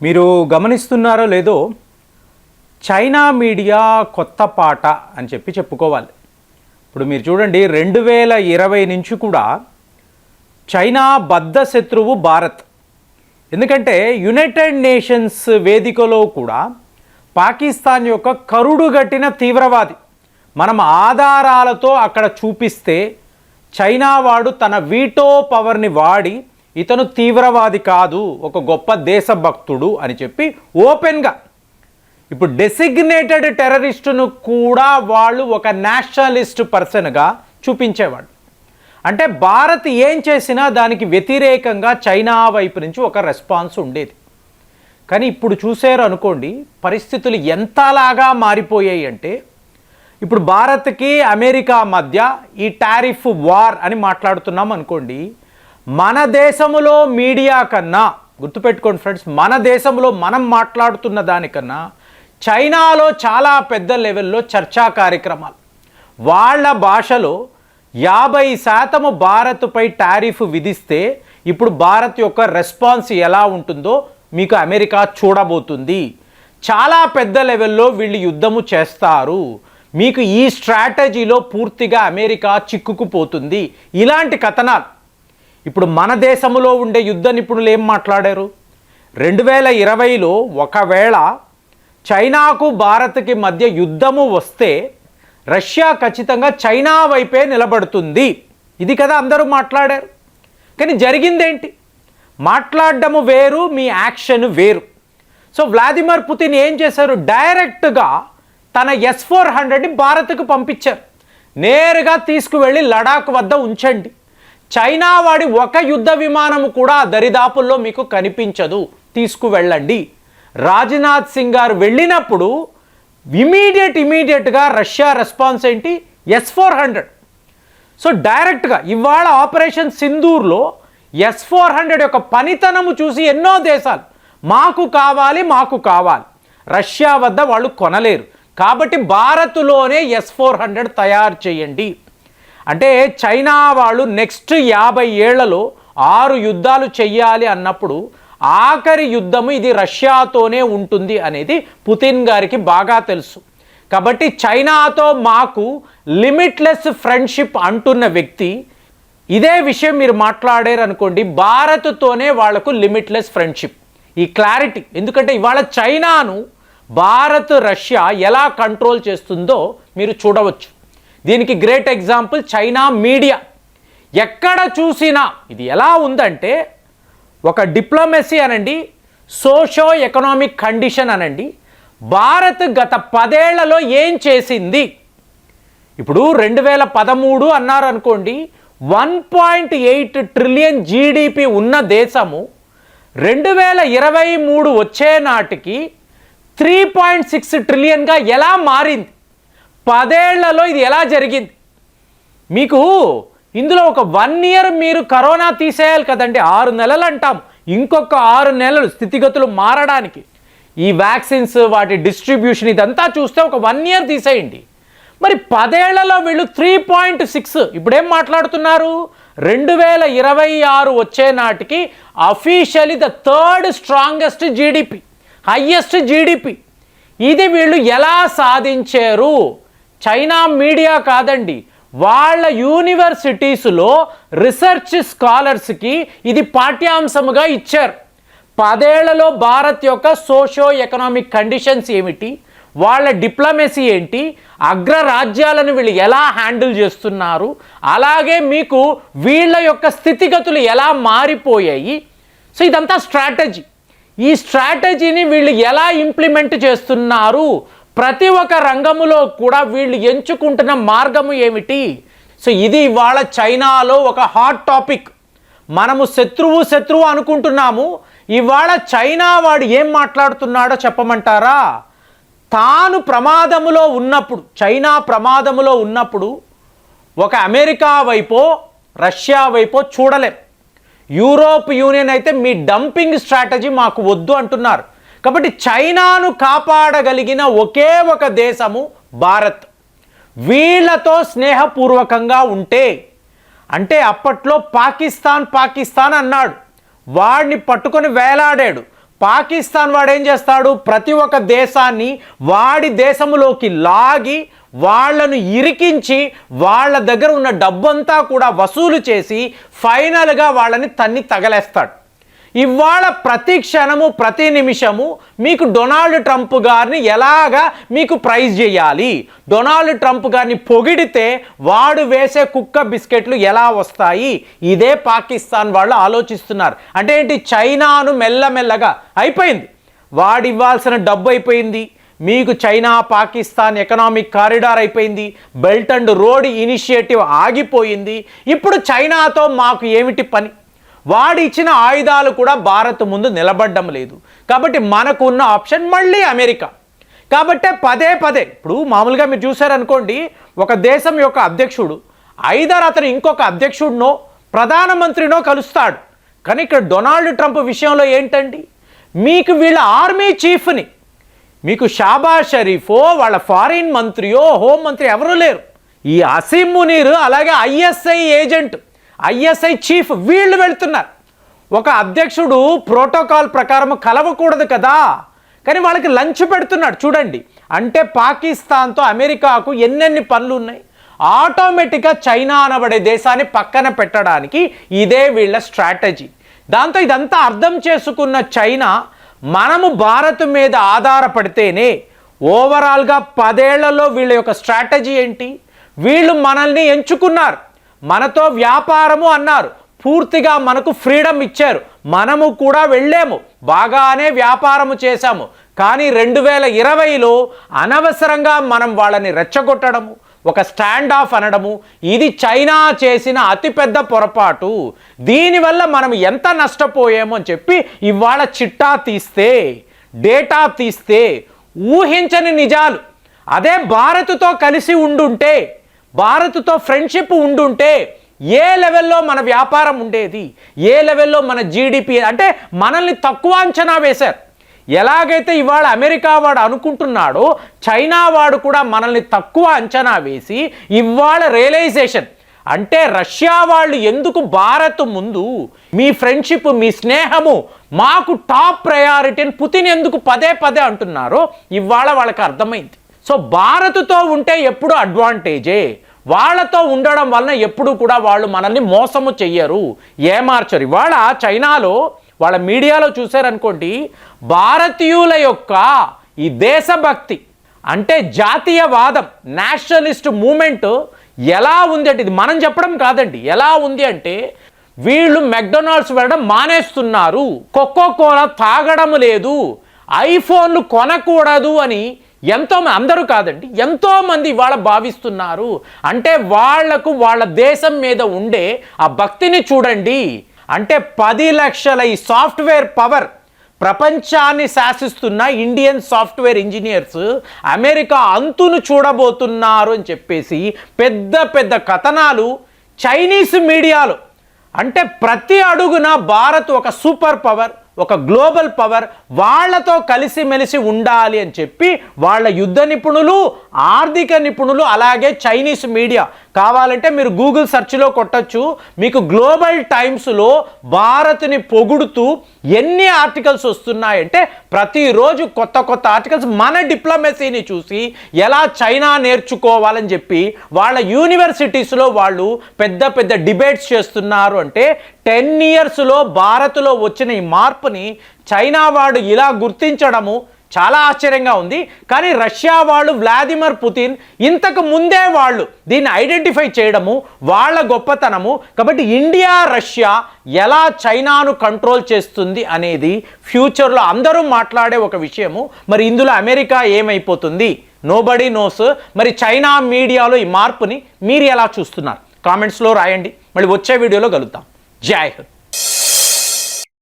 మీరు గమనిస్తున్నారో లేదో China media కొత్త పాట అని చెప్పుకోవాలి. ఇప్పుడు మీరు చూడండి 2020 నుంచి కూడా చైనా బద్ధ శత్రువు భారత్. ఎందుకంటే యునైటెడ్ నేషన్స్ వేదికలో కూడా పాకిస్తాన్ యొక్క కరుడుగట్టిన తీవ్రవాది మనం ఆధారాలతో అక్కడ చూపిస్తే చైనా వాడు తన వీటో పవర్ని వాడి ఇతను తీవ్రవాది కాదు, ఒక గొప్ప దేశభక్తుడు అని చెప్పి ఓపెన్గా ఇప్పుడు డెసిగ్నేటెడ్ టెర్రరిస్టును కూడా వాళ్ళు ఒక నేషనలిస్ట్ పర్సన్గా చూపించేవాడు. అంటే భారత్ ఏం చేసినా దానికి వ్యతిరేకంగా చైనా వైపు నుంచి ఒక రెస్పాన్స్ ఉండేది. కానీ ఇప్పుడు చూసారు అనుకోండి, పరిస్థితులు ఎంతలాగా మారిపోయాయి అంటే ఇప్పుడు భారత్కి అమెరికా మధ్య ఈ టారిఫ్ వార్ అని మాట్లాడుతున్నాం అనుకోండి, మన దేశంలో మీడియా కన్నా, గుర్తుపెట్టుకోండి ఫ్రెండ్స్, మన దేశంలో మనం మాట్లాడుతున్న దానికన్నా చైనాలో చాలా పెద్ద లెవెల్లో చర్చా కార్యక్రమాలు, వాళ్ళ భాషలో 50% భారత్పై టారిఫ్ విధిస్తే ఇప్పుడు భారత్ యొక్క రెస్పాన్స్ ఎలా ఉంటుందో మీకు అమెరికా చూడబోతుంది. చాలా పెద్ద లెవెల్లో వీళ్ళు యుద్ధము చేస్తారు, మీకు ఈ స్ట్రాటజీలో పూర్తిగా అమెరికా చిక్కుకుపోతుంది. ఇలాంటి కథనాలు ఇప్పుడు మన దేశంలో ఉండే యుద్ధ నిపుణులు ఏం మాట్లాడారు? 2020లో ఒకవేళ చైనాకు భారత్కి మధ్య యుద్ధము వస్తే రష్యా ఖచ్చితంగా చైనా వైపే నిలబడుతుంది, ఇది కదా అందరూ మాట్లాడారు. కానీ జరిగిందేంటి? మాట్లాడడము వేరు, మీ యాక్షన్ వేరు. సో వ్లాదిమిర్ పుతిన్ ఏం చేశారు? డైరెక్ట్గా తన S-400ని భారత్కు పంపించారు. నేరుగా తీసుకువెళ్ళి లడాక్ వద్ద ఉంచండి, చైనా వాడి ఒక యుద్ధ విమానము కూడా దరిదాపుల్లో మీకు కనిపించదు, తీసుకువెళ్ళండి. రాజ్నాథ్ సింగ్ గారు వెళ్ళినప్పుడు ఇమీడియట్గా రష్యా రెస్పాన్స్ ఏంటి? S-400. సో డైరెక్ట్గా ఇవాళ ఆపరేషన్ సింధూర్లో S-400 యొక్క పనితనము చూసి ఎన్నో దేశాలు మాకు కావాలి రష్యా వద్ద వాళ్ళు కొనలేరు, కాబట్టి భారత్లోనే S-400 తయారు చేయండి అంటే చైనా వాళ్ళు నెక్స్ట్ 50 ఏళ్లలో 6 యుద్ధాలు చెయ్యాలి అన్నప్పుడు ఆఖరి యుద్ధము ఇది రష్యాతోనే ఉంటుంది అనేది పుతిన్ గారికి బాగా తెలుసు. కాబట్టి చైనాతో మాకు లిమిట్లెస్ ఫ్రెండ్షిప్ అంటున్న వ్యక్తి ఇదే విషయం మీరు మాట్లాడారు అనుకోండి, భారత్తోనే వాళ్లకు లిమిట్లెస్ ఫ్రెండ్షిప్. ఈ క్లారిటీ, ఎందుకంటే ఇవాళ చైనాను భారత్ రష్యా ఎలా కంట్రోల్ చేస్తుందో మీరు చూడవచ్చు. దీనికి గ్రేట్ ఎగ్జాంపుల్ చైనా మీడియా. ఎక్కడ చూసినా ఇది ఎలా ఉందంటే, ఒక డిప్లొమసీ అనండి, సోషో ఎకనామిక్ కండిషన్ అనండి, భారత్ గత 10 ఏళ్లలో ఏం చేసింది. ఇప్పుడు 2013 అన్నారు అనుకోండి, 1.8 ట్రిలియన్ జీడిపి ఉన్న దేశము 2023 వచ్చే నాటికి 3.6 ట్రిలియన్గా ఎలా మారింది? 10 ఏళ్లలో ఇది ఎలా జరిగింది? మీకు ఇందులో ఒక 1 ఇయర్ మీరు కరోనా తీసేయాలి కదండి, 6 నెలలు అంటాం, ఇంకొక 6 నెలలు స్థితిగతులు మారడానికి, ఈ వ్యాక్సిన్స్ వాటి డిస్ట్రిబ్యూషన్ ఇదంతా చూస్తే ఒక 1 ఇయర్ తీసేయండి. మరి 10 ఏళ్లలో వీళ్ళు 3.6, ఇప్పుడేం మాట్లాడుతున్నారు? 2026 వచ్చే నాటికి officially the 3rd strongest GDP, highest GDP. ఇది వీళ్ళు ఎలా సాధించారు? చైనా మీడియా కాదండి, వాళ్ళ యూనివర్సిటీస్లో రీసెర్చ్ స్కాలర్స్కి ఇది పాఠ్యాంశముగా ఇచ్చారు. 10 ఏళ్లలో భారత్ యొక్క సోషో ఎకనామిక్ కండిషన్స్ ఏమిటి, వాళ్ళ డిప్లొమసీ ఏంటి, అగ్రరాజ్యాలను వీళ్ళు ఎలా హ్యాండిల్ చేస్తున్నారు, అలాగే మీకు వీళ్ళ యొక్క స్థితిగతులు ఎలా మారిపోయాయి. సో ఇదంతా స్ట్రాటజీ. ఈ స్ట్రాటజీని వీళ్ళు ఎలా ఇంప్లిమెంట్ చేస్తున్నారు, ప్రతి ఒక్క రంగములో కూడా వీళ్ళు ఎంచుకుంటున్న మార్గము ఏమిటి. సో ఇది ఇవాళ చైనాలో ఒక హాట్ టాపిక్. మనము శత్రువు అనుకుంటున్నాము, ఇవాళ చైనా వాడు ఏం మాట్లాడుతున్నాడో చెప్పమంటారా? తాను ప్రమాదములో ఉన్నప్పుడు, చైనా ప్రమాదములో ఉన్నప్పుడు ఒక అమెరికా వైపో రష్యా వైపో చూడలేం. యూరోప్ యూనియన్ అయితే మీ డంపింగ్ స్ట్రాటజీ మాకు వద్దు అంటున్నారు. కాబట్టి చైనాను కాపాడగలిగిన ఒకే ఒక దేశము భారత్. వీళ్ళతో స్నేహపూర్వకంగా ఉంటే, అంటే అప్పట్లో పాకిస్తాన్ అన్నాడు, వాడిని పట్టుకొని వేలాడాడు. పాకిస్తాన్ వాడు ఏం చేస్తాడు, ప్రతి ఒక్క దేశాన్ని వాడి దేశంలోకి లాగి వాళ్లను ఇరికించి వాళ్ళ దగ్గర ఉన్న డబ్బంతా కూడా వసూలు చేసి ఫైనల్గా వాళ్ళని తన్ని తగలేస్తాడు. ఇవాళ ప్రతి క్షణము ప్రతి నిమిషము మీకు డొనాల్డ్ ట్రంప్ గారిని ఎలాగా మీకు ప్రైజ్ చేయాలి, డొనాల్డ్ ట్రంప్ గారిని పొగిడితే వాడు వేసే కుక్క బిస్కెట్లు ఎలా వస్తాయి, ఇదే పాకిస్తాన్ వాళ్ళు ఆలోచిస్తున్నారు. అంటే ఏంటి, చైనాను మెల్లమెల్లగా అయిపోయింది, వాడు ఇవ్వాల్సిన డబ్బు అయిపోయింది, మీకు చైనా పాకిస్తాన్ ఎకనామిక్ కారిడార్ అయిపోయింది, బెల్ట్ అండ్ రోడ్ ఇనిషియేటివ్ ఆగిపోయింది. ఇప్పుడు చైనాతో మాకు ఏమిటి పని, వాడు ఇచ్చిన ఆయుధాలు కూడా భారత్ ముందు నిలబడడం లేదు. కాబట్టి మనకు ఉన్న ఆప్షన్ మళ్ళీ అమెరికా. కాబట్టే పదే పదే ఇప్పుడు మామూలుగా మీరు చూసారనుకోండి, ఒక దేశం యొక్క అధ్యక్షుడు ఐదర్ అతను ఇంకొక అధ్యక్షుడినో ప్రధానమంత్రినో కలుస్తాడు. కానీ ఇక్కడ డొనాల్డ్ ట్రంప్ విషయంలో ఏంటండి, మీకు వీళ్ళ ఆర్మీ చీఫ్ని, మీకు షాబాజ్ షరీఫో వాళ్ళ ఫారిన్ మంత్రియో హోంమంత్రి ఎవరూ లేరు. ఈ అసీం మునీర్ అలాగే ఐఎస్ఐ ఏజెంట్, ఐఎస్ఐ చీఫ్ వీళ్ళు వెళ్తున్నారు. ఒక అధ్యక్షుడు ప్రోటోకాల్ ప్రకారం కలవకూడదు కదా, కానీ వాళ్ళకి లంచ్ పెడుతున్నాడు చూడండి. అంటే పాకిస్తాన్తో అమెరికాకు ఎన్నెన్ని పనులు ఉన్నాయి. ఆటోమేటిక్గా చైనా అనబడే దేశాన్ని పక్కన పెట్టడానికి ఇదే వీళ్ళ స్ట్రాటజీ. దాంతో ఇదంతా అర్థం చేసుకున్న చైనా, మనము భారత్ మీద ఆధారపడితేనే ఓవరాల్గా 10 ఏళ్లలో వీళ్ళ యొక్క స్ట్రాటజీ ఏంటి, వీళ్ళు మనల్ని ఎంచుకున్నారు, మనతో వ్యాపారము అన్నారు, పూర్తిగా మనకు ఫ్రీడమ్ ఇచ్చారు, మనము కూడా వెళ్ళాము, బాగానే వ్యాపారము చేశాము. కానీ 2020లో అనవసరంగా మనం వాళ్ళని రెచ్చగొట్టడము, ఒక స్టాండ్ ఆఫ్ అనడము, ఇది చైనా చేసిన అతిపెద్ద పొరపాటు. దీనివల్ల మనం ఎంత నష్టపోయామో అని చెప్పి ఇవాళ చిట్టా తీస్తే, డేటా తీస్తే ఊహించని నిజాలు. అదే భారత్తో కలిసి ఉండుంటే, భారత్తో ఫ్రెండ్షిప్ ఉండుంటే ఏ లెవెల్లో మన వ్యాపారం ఉండేది, ఏ లెవెల్లో మన జీడిపి, అంటే మనల్ని తక్కువ అంచనా వేశారు. ఎలాగైతే ఇవాళ అమెరికా వాడు అనుకుంటున్నాడో చైనా వాడు కూడా మనల్ని తక్కువ అంచనా వేసి ఇవాళ రియలైజేషన్, అంటే రష్యా వాళ్ళు ఎందుకు భారత్ ముందు మీ ఫ్రెండ్షిప్ మీ స్నేహము మాకు టాప్ ప్రయారిటీ అని పుతిన్ ఎందుకు పదే పదే అంటున్నారో ఇవాళ వాళ్ళకి అర్థమైంది. సో భారత్తో ఉంటే ఎప్పుడు అడ్వాంటేజే, వాళ్ళతో ఉండడం వలన ఎప్పుడు కూడా వాళ్ళు మనల్ని మోసము చెయ్యరు, ఏమార్చరు. ఇవాళ చైనాలో వాళ్ళ మీడియాలో చూశారనుకోండి, భారతీయుల యొక్క ఈ దేశభక్తి అంటే జాతీయవాదం, నేషనలిస్ట్ మూమెంట్ ఎలా ఉంది అంటే, ఇది మనం చెప్పడం కాదండి, ఎలా ఉంది అంటే వీళ్ళు మెక్డొనాల్డ్స్ వెళ్ళడం మానేస్తున్నారు, కోకోకోలా తాగడం లేదు, ఐఫోన్లు కొనకూడదు అని అందరూ కాదండి, ఎంతోమంది ఇవాళ భావిస్తున్నారు. అంటే వాళ్లకు వాళ్ళ దేశం మీద ఉండే ఆ భక్తిని చూడండి. అంటే 10 లక్షల ఈ సాఫ్ట్వేర్ పవర్, ప్రపంచాన్ని శాసిస్తున్న ఇండియన్ సాఫ్ట్వేర్ ఇంజనీర్స్ అమెరికా అంతును చూడబోతున్నారు అని చెప్పేసి పెద్ద పెద్ద కథనాలు చైనీస్ మీడియాలో. అంటే ప్రతి అడుగున భారత్ ఒక సూపర్ పవర్, ఒక గ్లోబల్ పవర్, వాళ్లతో కలిసిమెలిసి ఉండాలి అని చెప్పి వాళ్ళ యుద్ధ నిపుణులు, ఆర్థిక నిపుణులు, అలాగే చైనీస్ మీడియా, కావాలంటే మీరు గూగుల్ సెర్చ్లో కొట్టచ్చు, మీకు గ్లోబల్ టైమ్స్లో భారత్ని పొగుడుతూ ఎన్ని ఆర్టికల్స్ వస్తున్నాయంటే ప్రతిరోజు కొత్త కొత్త ఆర్టికల్స్ మన డిప్లొమసీని చూసి ఎలా చైనా నేర్చుకోవాలని చెప్పి వాళ్ళ యూనివర్సిటీస్లో వాళ్ళు పెద్ద పెద్ద డిబేట్స్ చేస్తున్నారు. అంటే 10 ఇయర్స్లో భారత్లో వచ్చిన ఈ మార్పుని చైనా వాడు ఇలా గుర్తించడము చాలా ఆశ్చర్యంగా ఉంది. కానీ రష్యా వాళ్ళు, వ్లాదిమిర్ పుతిన్ ఇంతకు ముందే వాళ్ళు దీన్ని ఐడెంటిఫై చేయడము వాళ్ళ గొప్పతనము. కాబట్టి ఇండియా రష్యా ఎలా చైనాను కంట్రోల్ చేస్తుంది అనేది ఫ్యూచర్లో అందరూ మాట్లాడే ఒక విషయము. మరి ఇందులో అమెరికా ఏమైపోతుంది, నోబడీ నోస్. మరి చైనా మీడియాలో ఈ మార్పుని మీరు ఎలా చూస్తున్నారు, కామెంట్స్లో రాయండి. మళ్ళీ వచ్చే వీడియోలో కలుద్దాం. జై హింద్.